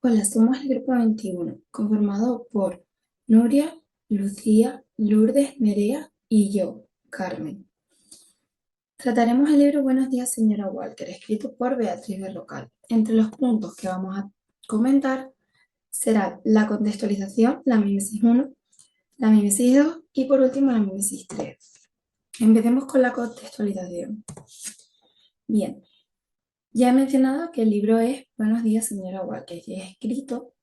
Hola, somos el grupo 21, conformado por Nuria, Lucía, Lourdes, Nerea y yo, Carmen. Trataremos el libro Buenos días, señora Walker, escrito por Beatriz de Rocal. Entre los puntos que vamos a comentar será la contextualización, la mimesis 1, la mimesis 2 y por último la mimesis 3. Empecemos con la contextualización. Bien, ya he mencionado que el libro es Buenos días, señora Walker y es escrito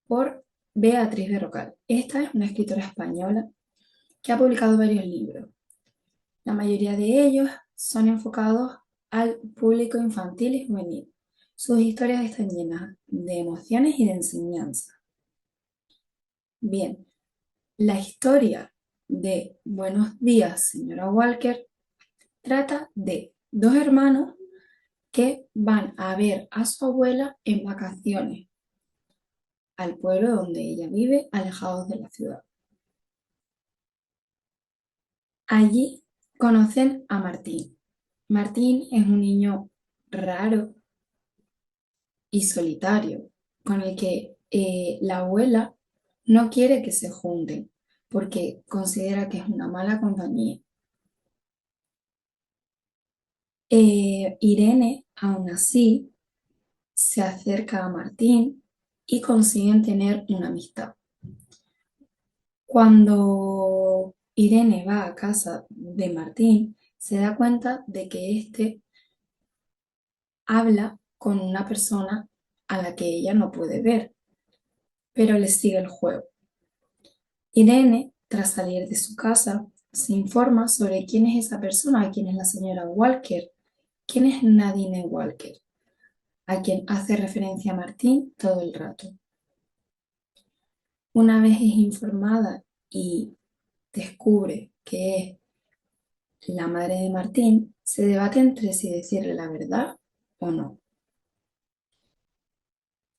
por Beatriz Berrocal. Esta es una escritora española que ha publicado varios libros. La mayoría de ellos son enfocados al público infantil y juvenil. Sus historias están llenas de emociones y de enseñanza. Bien, la historia de Buenos días, señora Walker, trata de dos hermanos que van a ver a su abuela en vacaciones al pueblo donde ella vive, alejados de la ciudad. Allí conocen a Martín. Martín es un niño raro y solitario, con el que la abuela no quiere que se junten porque considera que es una mala compañía. Irene, aún así, se acerca a Martín y consiguen tener una amistad. Cuando Irene va a casa de Martín, se da cuenta de que éste habla con una persona a la que ella no puede ver, pero le sigue el juego. Irene, tras salir de su casa, se informa sobre quién es esa persona, quién es la señora Walker, quién es Nadine Walker, a quien hace referencia Martín todo el rato. Una vez es informada y descubre que es la madre de Martín, se debate entre si decirle la verdad o no.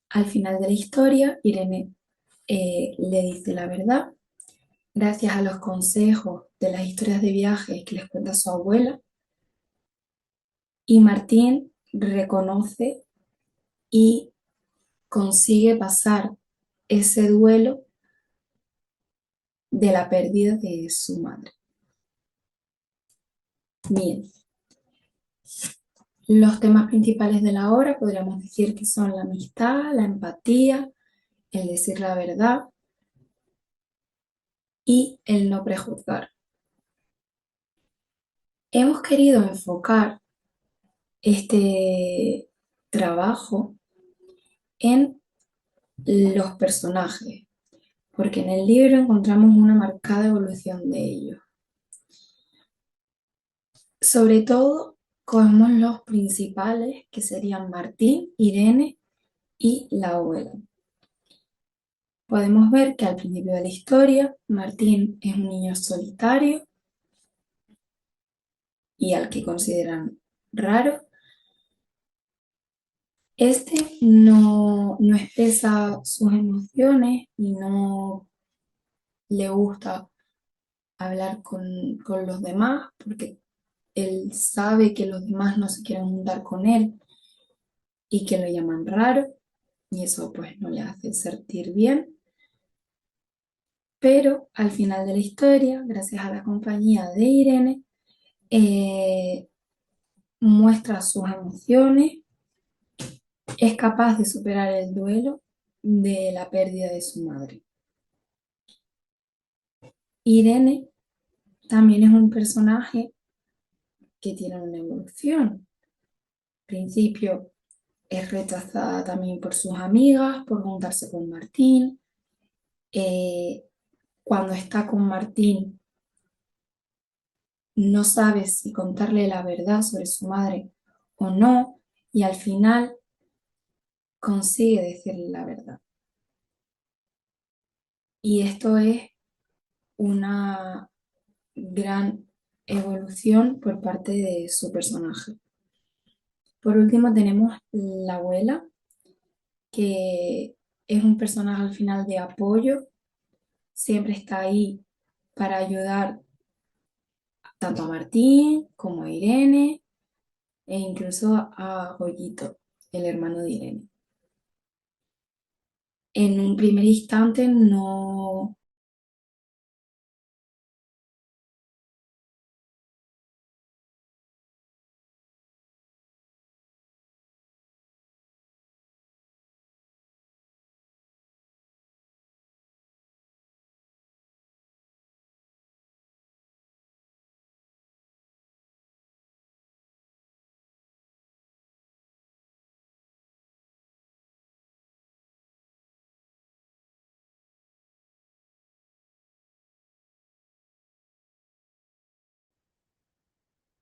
Al final de la historia, Irene le dice la verdad gracias a los consejos de las historias de viajes que les cuenta su abuela, y Martín reconoce y consigue pasar ese duelo de la pérdida de su madre. Bien, los temas principales de la obra podríamos decir que son la amistad, la empatía, el decir la verdad y el no prejuzgar. Hemos querido enfocar este trabajo en los personajes, porque en el libro encontramos una marcada evolución de ellos. Sobre todo, cogemos los principales, que serían Martín, Irene y la abuela. Podemos ver que al principio de la historia, Martín es un niño solitario y al que consideran raro. Este no expresa sus emociones y no le gusta hablar con los demás porque él sabe que los demás no se quieren juntar con él y que lo llaman raro y eso pues no le hace sentir bien. Pero al final de la historia, gracias a la compañía de Irene, eh, muestra sus emociones, es capaz de superar el duelo de la pérdida de su madre. Irene también es un personaje que tiene una evolución. Al principio es rechazada también por sus amigas, por juntarse con Martín. Eh, Cuando está con Martín, no sabe si contarle la verdad sobre su madre o no, y al final consigue decirle la verdad. Y esto es una gran evolución por parte de su personaje. Por último tenemos la abuela, que es un personaje al final de apoyo, siempre está ahí para ayudar tanto a Martín como a Irene e incluso a Goyito, el hermano de Irene. en un primer instante no.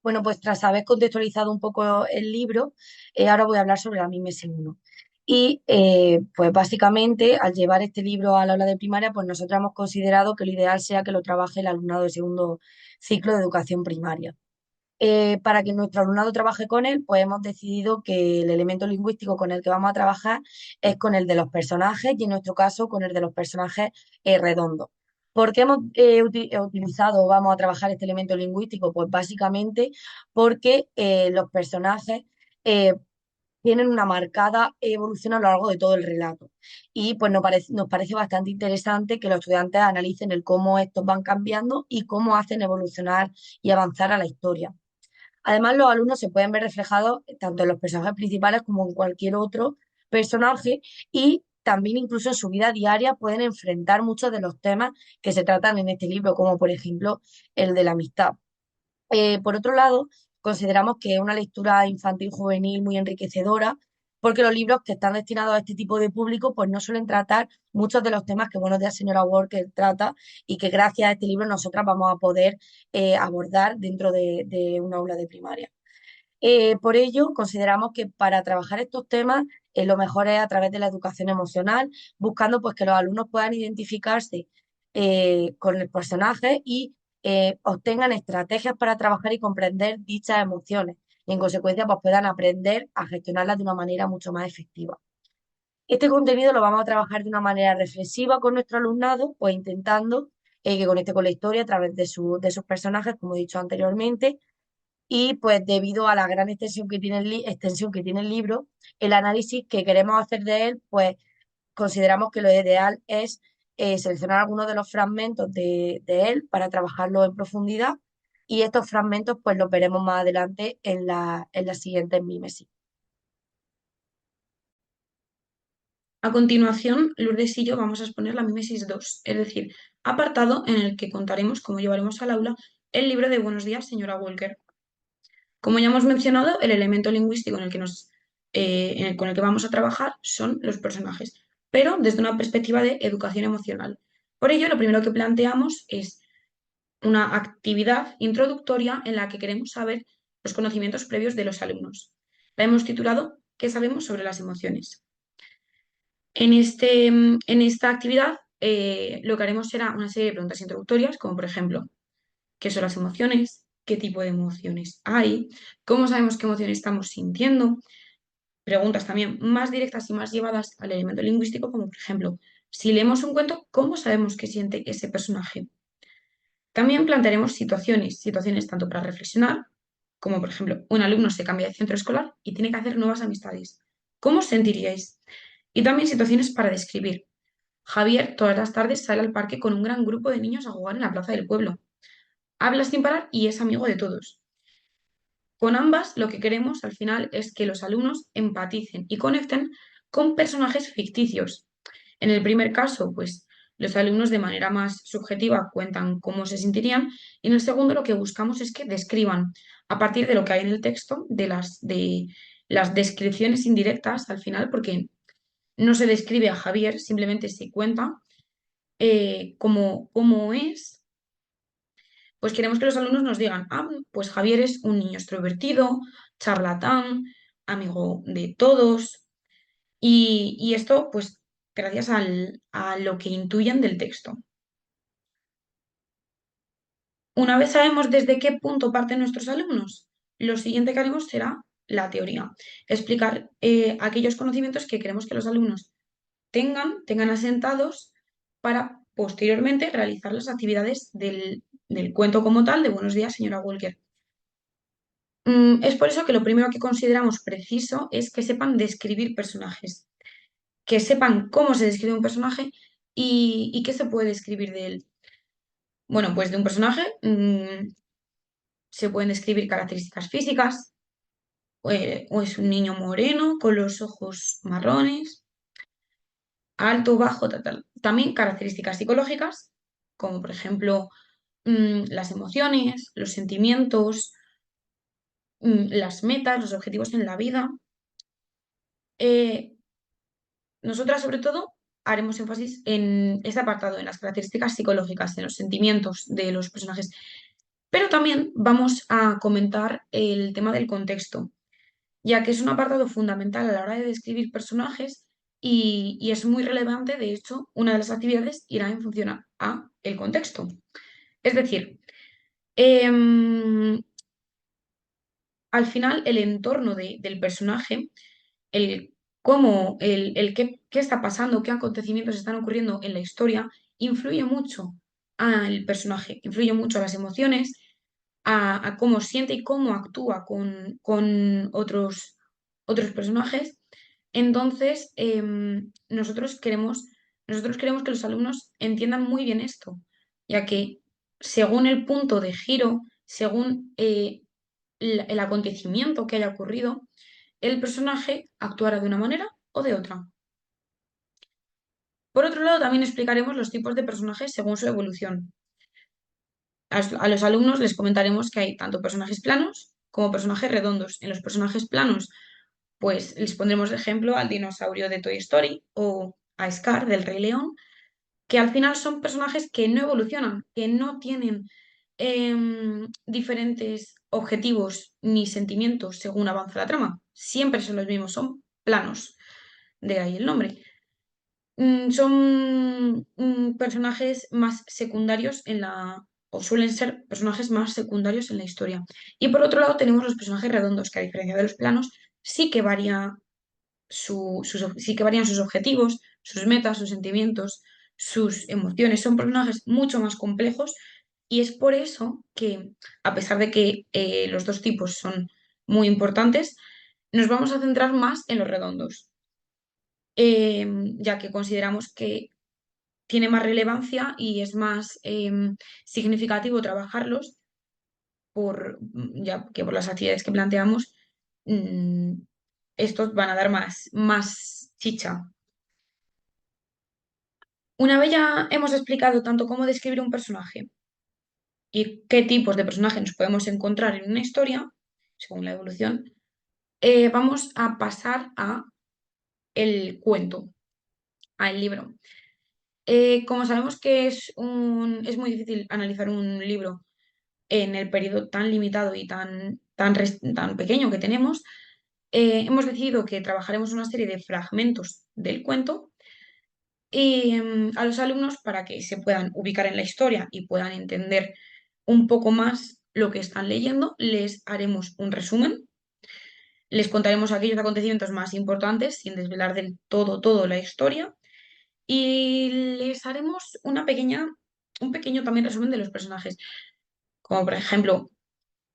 Bueno, pues tras haber contextualizado un poco el libro, ahora voy a hablar sobre la MIMES 1. Y pues básicamente, al llevar este libro al aula de primaria, pues nosotros hemos considerado que lo ideal sea que lo trabaje el alumnado de segundo ciclo de educación primaria. Para que nuestro alumnado trabaje con él, pues hemos decidido que el elemento lingüístico con el que vamos a trabajar es con el de los personajes y en nuestro caso con el de los personajes redondos. ¿Por qué hemos utilizado, vamos a trabajar este elemento lingüístico? Pues básicamente porque los personajes eh, tienen una marcada evolución a lo largo de todo el relato. Y pues nos parece bastante interesante que los estudiantes analicen el cómo estos van cambiando y cómo hacen evolucionar y avanzar a la historia. Además, los alumnos se pueden ver reflejados tanto en los personajes principales como en cualquier otro personaje y también incluso en su vida diaria pueden enfrentar muchos de los temas que se tratan en este libro, como por ejemplo el de la amistad. Por otro lado, consideramos que es una lectura infantil juvenil muy enriquecedora, porque los libros que están destinados a este tipo de público, pues no suelen tratar muchos de los temas que Buenos días, señora Walker trata y que gracias a este libro nosotras vamos a poder abordar dentro de una aula de primaria. Por ello, consideramos que para trabajar estos temas, lo mejor es a través de la educación emocional, buscando pues que los alumnos puedan identificarse con el personaje y obtengan estrategias para trabajar y comprender dichas emociones y en consecuencia pues puedan aprender a gestionarlas de una manera mucho más efectiva. Este contenido lo vamos a trabajar de una manera reflexiva con nuestro alumnado, pues intentando que conecte con la historia a través de sus personajes, como he dicho anteriormente, y pues debido a la gran extensión que tiene el libro, el análisis que queremos hacer de él, pues consideramos que lo ideal es seleccionar algunos de los fragmentos de él para trabajarlo en profundidad y estos fragmentos pues los veremos más adelante en las siguientes mímesis. A continuación, Lourdes y yo vamos a exponer la Mimesis 2, es decir, apartado en el que contaremos cómo llevaremos al aula el libro de Buenos días, señora Walker. Como ya hemos mencionado, el elemento lingüístico con el que vamos a trabajar son los personajes, pero desde una perspectiva de educación emocional. Por ello, lo primero que planteamos es una actividad introductoria en la que queremos saber los conocimientos previos de los alumnos. La hemos titulado ¿Qué sabemos sobre las emociones? En esta actividad lo que haremos será una serie de preguntas introductorias, como por ejemplo, ¿qué son las emociones? ¿Qué tipo de emociones hay? ¿Cómo sabemos qué emociones estamos sintiendo? Preguntas también más directas y más llevadas al elemento lingüístico, como por ejemplo, si leemos un cuento, ¿cómo sabemos qué siente ese personaje? También plantearemos situaciones tanto para reflexionar, como por ejemplo, un alumno se cambia de centro escolar y tiene que hacer nuevas amistades. ¿Cómo os sentiríais? Y también situaciones para describir. Javier todas las tardes sale al parque con un gran grupo de niños a jugar en la plaza del pueblo. Habla sin parar y es amigo de todos. Con ambas, lo que queremos al final es que los alumnos empaticen y conecten con personajes ficticios. En el primer caso, pues los alumnos de manera más subjetiva cuentan cómo se sentirían y en el segundo lo que buscamos es que describan a partir de lo que hay en el texto, de las descripciones indirectas al final, porque no se describe a Javier, simplemente se cuenta cómo es, pues queremos que los alumnos nos digan, ah, pues Javier es un niño extrovertido, charlatán, amigo de todos, y esto, pues, gracias a lo que intuyen del texto. Una vez sabemos desde qué punto parten nuestros alumnos, lo siguiente que haremos será la teoría, explicar aquellos conocimientos que queremos que los alumnos tengan asentados para posteriormente realizar las actividades del cuento como tal de Buenos días, señora Walker. Es por eso que lo primero que consideramos preciso es que sepan describir personajes. que sepan cómo se describe un personaje y qué se puede describir de él. Bueno, pues de un personaje se pueden describir características físicas, o es un niño moreno con los ojos marrones, alto, bajo, tal, tal. También características psicológicas, como por ejemplo las emociones, los sentimientos, las metas, los objetivos en la vida. Eh, Nosotras, sobre todo, haremos énfasis en este apartado, en las características psicológicas, en los sentimientos de los personajes, pero también vamos a comentar el tema del contexto, ya que es un apartado fundamental a la hora de describir personajes y es muy relevante. De hecho, una de las actividades irá en función a el contexto. Es decir, em, al final el entorno del personaje, el cómo, el qué está pasando, qué acontecimientos están ocurriendo en la historia, influye mucho al personaje, influye mucho a las emociones, a cómo siente y cómo actúa con otros personajes. Entonces, nosotros queremos que los alumnos entiendan muy bien esto, ya que según el punto de giro, según el acontecimiento que haya ocurrido, el personaje actuará de una manera o de otra. Por otro lado, también explicaremos los tipos de personajes según su evolución. A los alumnos les comentaremos que hay tanto personajes planos como personajes redondos. En los personajes planos, pues les pondremos de ejemplo al dinosaurio de Toy Story o a Scar del Rey León, que al final son personajes que no evolucionan, que no tienen diferentes objetivos ni sentimientos según avanza la trama. Siempre son los mismos, son planos, de ahí el nombre. Son personajes más secundarios o suelen ser personajes más secundarios en la historia. Y por otro lado tenemos los personajes redondos, que a diferencia de los planos, sí que sí que varían sus objetivos, sus metas, sus sentimientos, sus emociones. Son personajes mucho más complejos y es por eso que, a pesar de que los dos tipos son muy importantes, nos vamos a centrar más en los redondos, ya que consideramos que tiene más relevancia y es más significativo trabajarlos ya que por las actividades que planteamos, mm, estos van a dar más chicha. Una vez ya hemos explicado tanto cómo describir un personaje y qué tipos de personajes nos podemos encontrar en una historia, según la evolución, vamos a pasar a el cuento, al libro. Como sabemos que es muy difícil analizar un libro en el periodo tan limitado y tan pequeño que tenemos, hemos decidido que trabajaremos una serie de fragmentos del cuento y a los alumnos para que se puedan ubicar en la historia y puedan entender un poco más lo que están leyendo. Les haremos un resumen, les contaremos aquellos acontecimientos más importantes sin desvelar del todo la historia y les haremos un pequeño también resumen de los personajes, como por ejemplo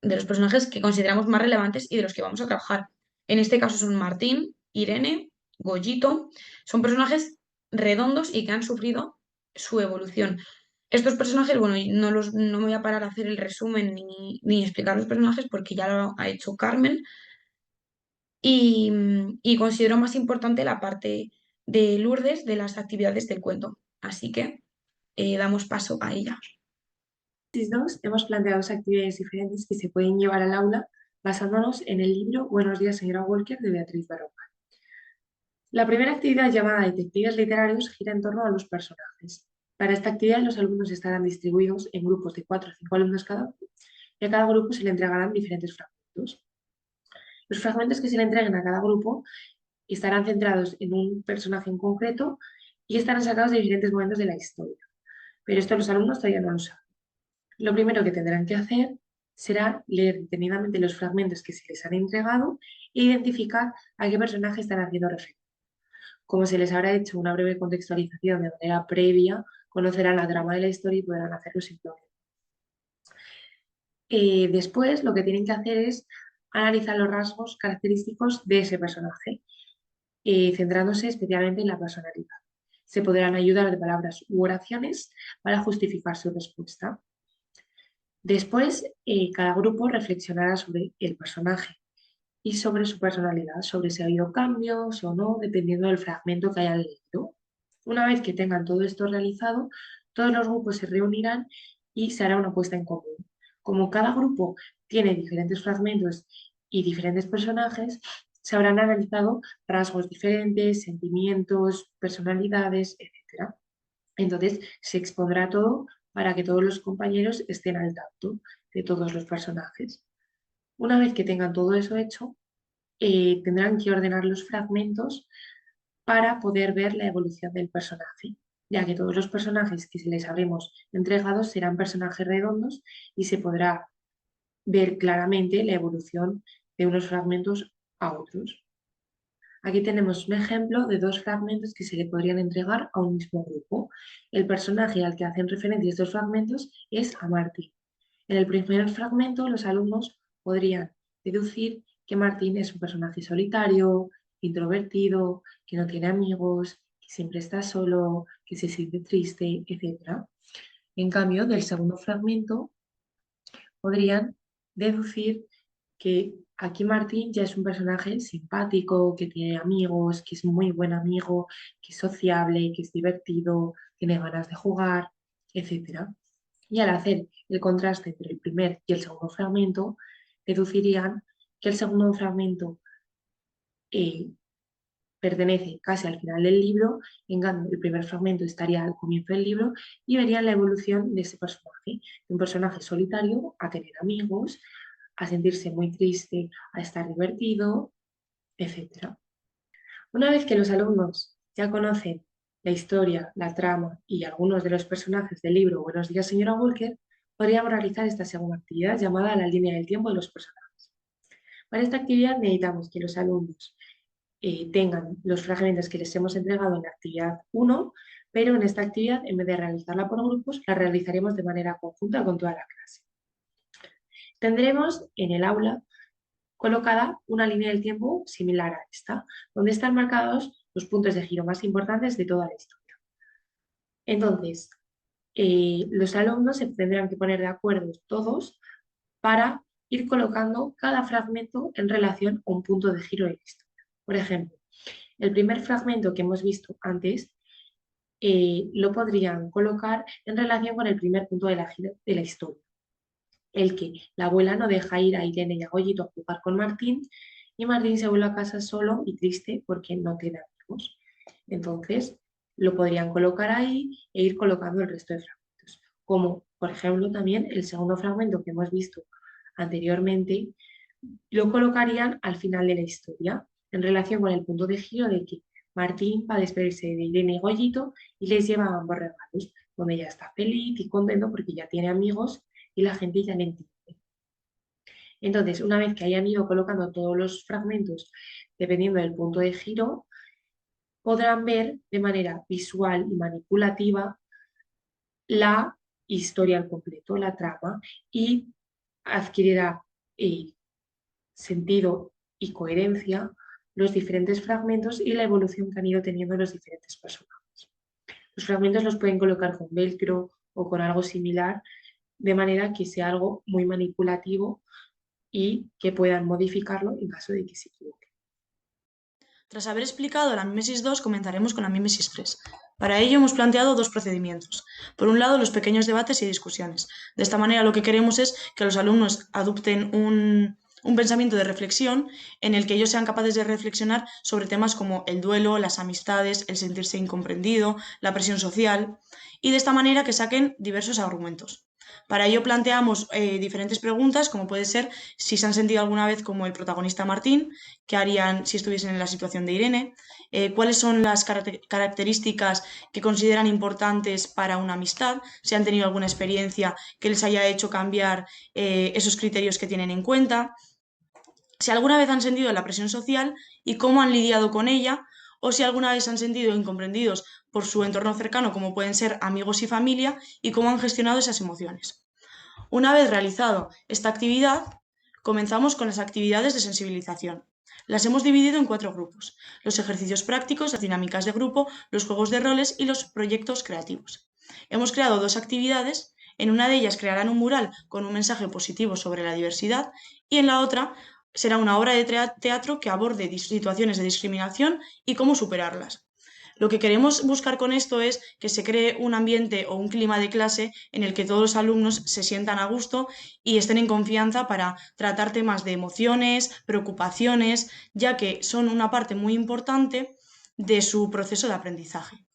de los personajes que consideramos más relevantes y de los que vamos a trabajar. En este caso son Martín, Irene, Goyito. Son personajes redondos y que han sufrido su evolución. Estos personajes, bueno, no me voy a parar a hacer el resumen ni explicar los personajes porque ya lo ha hecho Carmen y considero más importante la parte de Lourdes de las actividades del cuento. Así que damos paso a ella. En 2 hemos planteado dos actividades diferentes que se pueden llevar al aula basándonos en el libro Buenos días, señora Walker de Beatriz Barroca. La primera actividad, llamada Detectives Literarios, gira en torno a los personajes. Para esta actividad los alumnos estarán distribuidos en grupos de 4 o 5 alumnos cada uno y a cada grupo se le entregarán diferentes fragmentos. Los fragmentos que se le entreguen a cada grupo estarán centrados en un personaje en concreto y estarán sacados de diferentes momentos de la historia. Pero esto los alumnos todavía no lo saben. Lo primero que tendrán que hacer será leer detenidamente los fragmentos que se les han entregado e identificar a qué personaje están haciendo referencia. Como se les habrá hecho una breve contextualización de manera previa, conocerán la trama de la historia y podrán hacerlo sin problema. Después, lo que tienen que hacer es analizar los rasgos característicos de ese personaje. centrándose especialmente en la personalidad. Se podrán ayudar de palabras u oraciones para justificar su respuesta. Después, cada grupo reflexionará sobre el personaje y sobre su personalidad, sobre si ha habido cambios o no, dependiendo del fragmento que hayan leído. Una vez que tengan todo esto realizado, todos los grupos se reunirán y se hará una puesta en común. Como cada grupo tiene diferentes fragmentos y diferentes personajes, se habrán analizado rasgos diferentes, sentimientos, personalidades, etc. Entonces, se expondrá todo para que todos los compañeros estén al tanto de todos los personajes. Una vez que tengan todo eso hecho, tendrán que ordenar los fragmentos para poder ver la evolución del personaje, ya que todos los personajes que se les habremos entregado serán personajes redondos y se podrá ver claramente la evolución de unos fragmentos a otros. Aquí tenemos un ejemplo de dos fragmentos que se le podrían entregar a un mismo grupo. El personaje al que hacen referencia estos fragmentos es a Martín. En el primer fragmento, los alumnos podrían deducir que Martín es un personaje solitario, introvertido, que no tiene amigos, que siempre está solo, que se siente triste, etc. En cambio, del segundo fragmento podrían deducir que aquí Martín ya es un personaje simpático, que tiene amigos, que es muy buen amigo, que es sociable, que es divertido, tiene ganas de jugar, etc. Y al hacer el contraste entre el primer y el segundo fragmento, deducirían que el segundo fragmento pertenece casi al final del libro, en cambio el primer fragmento estaría al comienzo del libro y verían la evolución de ese personaje, de un personaje solitario a tener amigos, a sentirse muy triste, a estar divertido, etc. Una vez que los alumnos ya conocen la historia, la trama y algunos de los personajes del libro Buenos días, señora Walker, podríamos realizar esta segunda actividad llamada la línea del tiempo de los personajes. Para esta actividad necesitamos que los alumnos tengan los fragmentos que les hemos entregado en la actividad 1, pero en esta actividad, en vez de realizarla por grupos, la realizaremos de manera conjunta con toda la clase. Tendremos en el aula colocada una línea del tiempo similar a esta, donde están marcados los puntos de giro más importantes de toda la historia. Entonces, los alumnos se tendrán que poner de acuerdo todos para ir colocando cada fragmento en relación a un punto de giro de la historia. Por ejemplo, el primer fragmento que hemos visto antes lo podrían colocar en relación con el primer punto de la historia, el que la abuela no deja ir a Irene y a Goyito a jugar con Martín y Martín se vuelve a casa solo y triste porque no tiene amigos. Entonces, lo podrían colocar ahí e ir colocando el resto de fragmentos. Como, por ejemplo, también el segundo fragmento que hemos visto anteriormente, lo colocarían al final de la historia, en relación con el punto de giro de que Martín va a despedirse de Irene y Goyito y les lleva ambos regalos, donde ya está feliz y contento porque ya tiene amigos y la gente ya le entiende. Entonces, una vez que hayan ido colocando todos los fragmentos, dependiendo del punto de giro, podrán ver de manera visual y manipulativa la historia al completo, la trama, y adquirirá sentido y coherencia los diferentes fragmentos y la evolución que han ido teniendo los diferentes personajes. Los fragmentos los pueden colocar con velcro o con algo similar, de manera que sea algo muy manipulativo y que puedan modificarlo en caso de que se equivoquen. Tras haber explicado la mímesis 2, comenzaremos con la mímesis 3. Para ello hemos planteado dos procedimientos. Por un lado, los pequeños debates y discusiones. De esta manera lo que queremos es que los alumnos adopten un pensamiento de reflexión en el que ellos sean capaces de reflexionar sobre temas como el duelo, las amistades, el sentirse incomprendido, la presión social, y de esta manera que saquen diversos argumentos. Para ello planteamos diferentes preguntas, como puede ser si se han sentido alguna vez como el protagonista Martín, qué harían si estuviesen en la situación de Irene, cuáles son las características que consideran importantes para una amistad, si han tenido alguna experiencia que les haya hecho cambiar esos criterios que tienen en cuenta, si alguna vez han sentido la presión social y cómo han lidiado con ella, o si alguna vez se han sentido incomprendidos por su entorno cercano, como pueden ser amigos y familia, y cómo han gestionado esas emociones. Una vez realizado esta actividad, comenzamos con las actividades de sensibilización. Las hemos dividido en 4 grupos: los ejercicios prácticos, las dinámicas de grupo, los juegos de roles y los proyectos creativos. Hemos creado 2 actividades. En una de ellas crearán un mural con un mensaje positivo sobre la diversidad y en la otra será una obra de teatro que aborde situaciones de discriminación y cómo superarlas. Lo que queremos buscar con esto es que se cree un ambiente o un clima de clase en el que todos los alumnos se sientan a gusto y estén en confianza para tratar temas de emociones, preocupaciones, ya que son una parte muy importante de su proceso de aprendizaje.